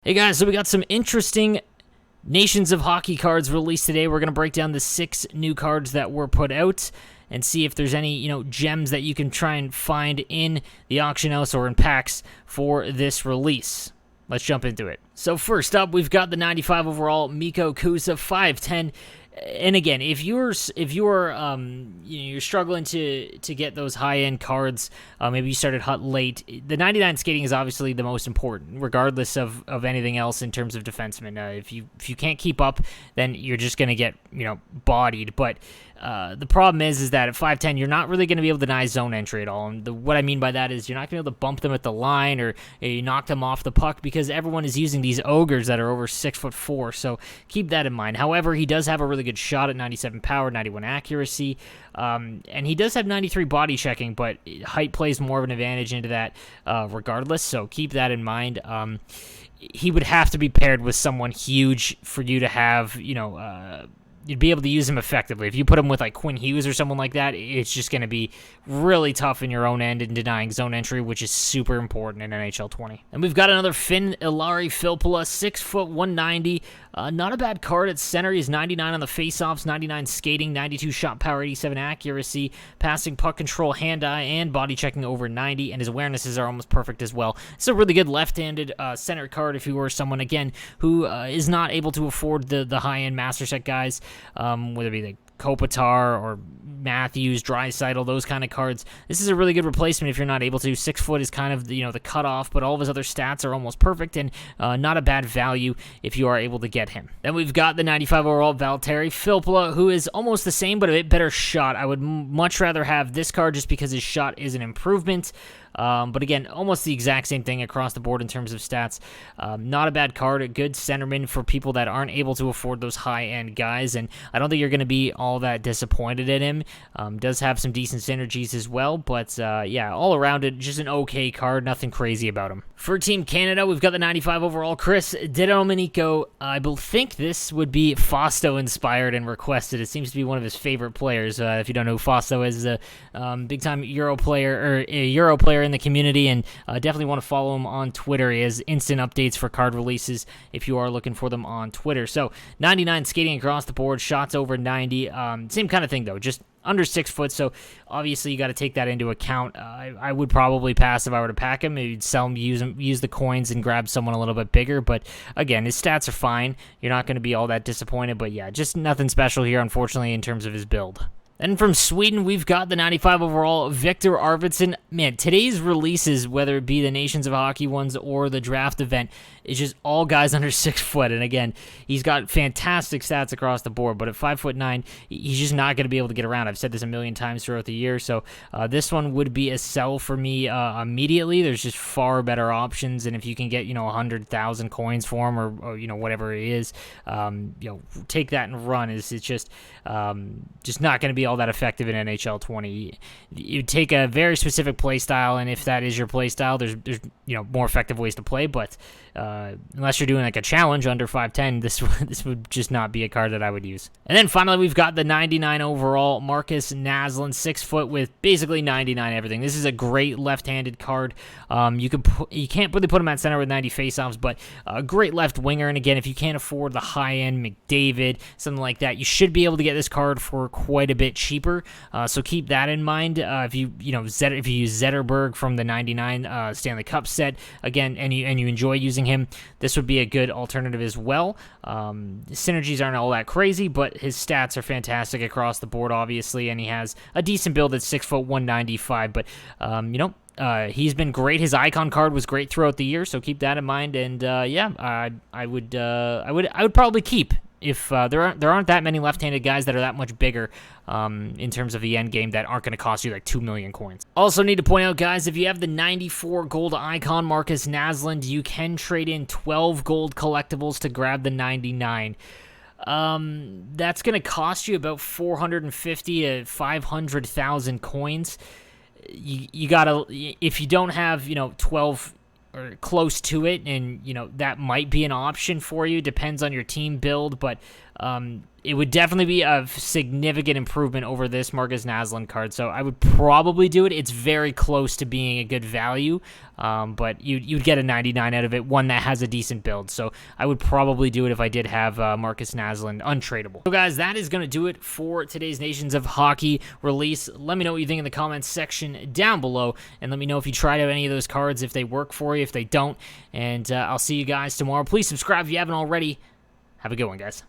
Hey guys, so we got some interesting Nations of Hockey cards released today. We're going to break down the 6 new cards that were put out and see if there's any, gems that you can try and find in the auction house or in packs for this release. Let's jump into it. So first up, we've got the 95 overall MIKKO KOUSA 510. And again, if you're struggling to get those high-end cards, maybe you started hot late, the 99 skating is obviously the most important, regardless of anything else in terms of defensemen. If you can't keep up, then you're just going to get bodied. But the problem is that at 5'10", you're not really going to be able to deny zone entry at all. And what I mean by that is you're not going to be able to bump them at the line or you knock them off the puck because everyone is using these ogres that are over 6'4". So keep that in mind. However, he does have a really good shot at 97 power, 91 accuracy, and he does have 93 body checking, but height plays more of an advantage into that regardless. So keep that in mind. He would have to be paired with someone huge for you to have, you'd be able to use him effectively. If you put him with like Quinn Hughes or someone like that, it's just going to be really tough in your own end in denying zone entry, which is super important in NHL 20. And we've got another ILARI FILPPULA, 6 foot 190. Not a bad card at center. He's 99 on the faceoffs, 99 skating, 92 shot power, 87 accuracy, passing, puck control, hand-eye, and body checking over 90, and his awarenesses are almost perfect as well. It's a really good left-handed center card if you were someone, again, who is not able to afford the high-end master set guys, whether it be the Kopitar or Matthews, Draisaitl, those kind of cards. This is a really good replacement if you're not able to. 6 foot is kind of the cutoff, but all of his other stats are almost perfect and not a bad value if you are able to get him. Then we've got the 95 overall VALTTERI FILPPULA, who is almost the same but a bit better shot. I would much rather have this card just because his shot is an improvement. But again, almost the exact same thing across the board in terms of stats. Not a bad card, a good centerman for people that aren't able to afford those high-end guys, and I don't think you're going to be all that disappointed in him. Does have some decent synergies as well, but yeah, all around it, just an okay card, nothing crazy about him. For Team Canada, we've got the 95 overall Chris DIDOMENICO. I think this would be Fausto-inspired and requested. It seems to be one of his favorite players. If you don't know who Fausto is, a big-time Euro player in the community, and definitely want to follow him on Twitter. He has instant updates for card releases if you are looking for them on Twitter. So 99 skating across the board, shots over 90. Same kind of thing though, just under 6 foot, so obviously you got to take that into account. I would probably pass if I were to pack him. Maybe sell him, use the coins, and grab someone a little bit bigger. But again, his stats are fine. You're not going to be all that disappointed. But yeah, just nothing special here, unfortunately, in terms of his build. Then from Sweden, we've got the 95 overall VIKTOR ARVIDSSON. Man, today's releases, whether it be the Nations of Hockey ones or the draft event, is just all guys under 6 foot. And again, he's got fantastic stats across the board, but at 5'9", he's just not going to be able to get around. I've said this a million times throughout the year, so this one would be a sell for me immediately. There's just far better options, and if you can get 100,000 coins for him or whatever it is, take that and run. It's just not going to be all that effective in NHL 20. You take a very specific play style, and if that is your play style, there's more effective ways to play, but unless you're doing like a challenge under 5'10", this would just not be a card that I would use. And then finally, we've got the 99 overall Markus Naslund, 6 foot with basically 99 everything. This is a great left-handed card. You can't really put him at center with 90 faceoffs, but a great left winger. And again, if you can't afford the high-end McDavid, something like that, you should be able to get this card for quite a bit cheaper. So keep that in mind. If you use Zetterberg from the 99 Stanley Cup set again, and you enjoy using him, this would be a good alternative as well. Synergies aren't all that crazy, but his stats are fantastic across the board, obviously, and he has a decent build at 6 foot 195. But he's been great. His icon card was great throughout the year, so keep that in mind. And I would probably keep. If there aren't that many left-handed guys that are that much bigger in terms of the end game that aren't going to cost you like 2 million coins. Also need to point out, guys, if you have the 94 gold icon Markus Naslund, you can trade in 12 gold collectibles to grab the 99. That's going to cost you about 450 to 500,000 coins. You gotta, if you don't have 12 or close to it, and that might be an option for you, depends on your team build, but it would definitely be a significant improvement over this Markus Naslund card, so I would probably do it. It's very close to being a good value, but you'd get a 99 out of it, one that has a decent build, so I would probably do it if I did have Markus Naslund untradeable. So guys, that is going to do it for today's Nations of Hockey release. Let me know what you think in the comments section down below, and let me know if you tried out any of those cards, if they work for you, if they don't, and I'll see you guys tomorrow. Please subscribe if you haven't already. Have a good one, guys.